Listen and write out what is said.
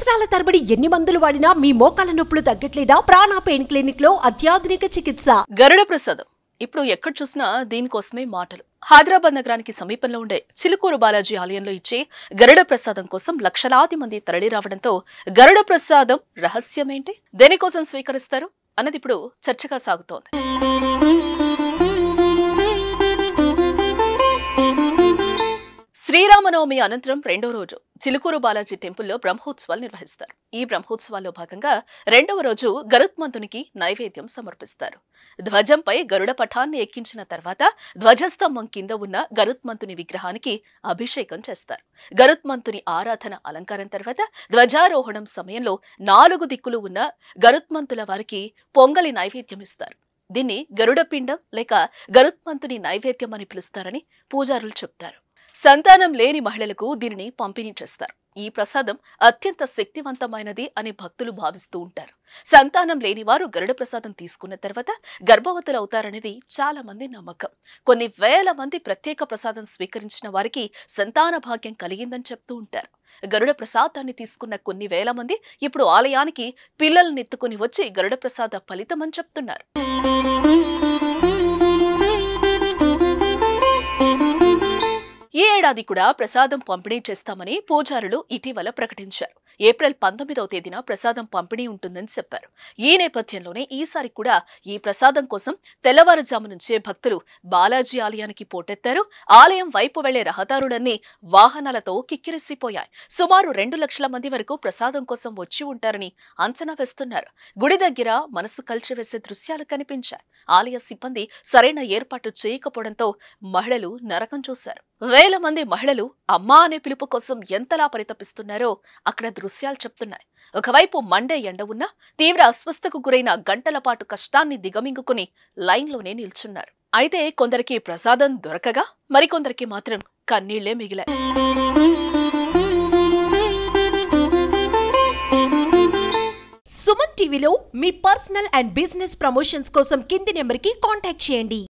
సంవత్సరాల తరబడి ఎన్ని మందులు వాడినా మీ మోకాల నొప్పులు తగ్గట్లేదా? ప్రాణ పెయిన్ క్లినిక్ లో అత్యాధునిక చికిత్స. గరుడ ప్రసాదం ఇప్పుడు ఎక్కడ చూసినా దీనికోసమే మాటలు. హైదరాబాద్ నగరానికి సమీపంలో ఉండే చిలుకూరు బాలాజీ ఆలయంలో ఇచ్చే గరుడ ప్రసాదం కోసం లక్షలాది మంది తరలి రావడంతో గరుడ ప్రసాదం రహస్యమేంటి, దేనికోసం స్వీకరిస్తారు అన్నది ఇప్పుడు చర్చగా సాగుతోంది. శ్రీరామనవమి అనంతరం రెండవ రోజు చిలుకూరు బాలాజీ టెంపుల్లో బ్రహ్మోత్సవాలు నిర్వహిస్తారు. ఈ బ్రహ్మోత్సవాల్లో భాగంగా రెండవ రోజు గరుత్మంతునికి నైవేద్యం సమర్పిస్తారు. ధ్వజంపై గరుడ పటాన్ని ఎక్కించిన తర్వాత ధ్వజస్తంభం కింద ఉన్న గరుత్మంతుని విగ్రహానికి అభిషేకం చేస్తారు. గరుత్మంతుని ఆరాధన అలంకారం తర్వాత ధ్వజారోహణం సమయంలో 4 దిక్కులు ఉన్న గరుత్మంతుల వారికి పొంగలి నైవేద్యం ఇస్తారు. దీన్ని గరుడ పిండం లేక గరుత్మంతుని నైవేద్యం అని పిలుస్తారని పూజారులు చెప్తారు. సంతానం లేని మహిళలకు దీనిని పంపిణీ చేస్తారు. ఈ ప్రసాదం అత్యంత శక్తివంతమైనది అని భక్తులు భావిస్తూ ఉంటారు. సంతానం లేని వారు గరుడ ప్రసాదం తీసుకున్న తర్వాత గర్భవతులు అవుతారనేది చాలా మంది నమ్మకం. కొన్ని వేల మంది ప్రత్యేక ప్రసాదం స్వీకరించిన వారికి సంతాన భాగ్యం కలిగిందని చెప్తూ ఉంటారు. గరుడ ప్రసాదాన్ని తీసుకున్న కొన్ని వేల మంది ఇప్పుడు ఆలయానికి పిల్లల్ని ఎత్తుకుని వచ్చి గరుడ ప్రసాద ఫలితమని చెప్తున్నారు. ఈ ఏడాది కూడా ప్రసాదం పంపిణీ చేస్తామని పూజారులు ఇటీవల ప్రకటించారు. ఏప్రిల్ 19వ తేదీన ప్రసాదం పంపిణీ ఉంటుందని చెప్పారు. ఈ నేపథ్యంలోనే ఈసారి కూడా ఈ ప్రసాదం కోసం తెల్లవారుజాము నుంచే భక్తులు బాలాజీ ఆలయానికి పోటెత్తారు. ఆలయం వైపు వెళ్లే రహదారులన్నీ వాహనాలతో కిక్కిరిసిపోయాయి. సుమారు 2 లక్షల మంది వరకు ప్రసాదం కోసం వచ్చి ఉంటారని అంచనా వేస్తున్నారు. గుడి దగ్గర మనసు కలిచివేసే దృశ్యాలు కనిపించాయి. ఆలయ సిబ్బంది సరైన ఏర్పాటు చేయకపోవడంతో మహిళలు నరకం చూశారు. వేల మంది మహిళలు అమ్మా అనే పిలుపు కోసం ఎంతలా పరితపిస్తున్నారో అక్కడ దృశ్యాలు చెప్తున్నాయి. ఒకవైపు మండే ఎండ ఉన్నా తీవ్ర అస్వస్థకు గురైన గంటల పాటు కష్టాన్ని దిగమింగుకుని లైన్లోనే నిల్చున్నారు. అయితే కొందరికి ప్రసాదం దొరకగా మరికొందరికి మాత్రం కన్నీళ్లే మిగిలాయి. సుమన్ టీవీలో మీ పర్సనల్ అండ్ బిజినెస్ ప్రమోషన్స్ కోసం కింది నెంబర్కి కాంటాక్ట్ చేయండి.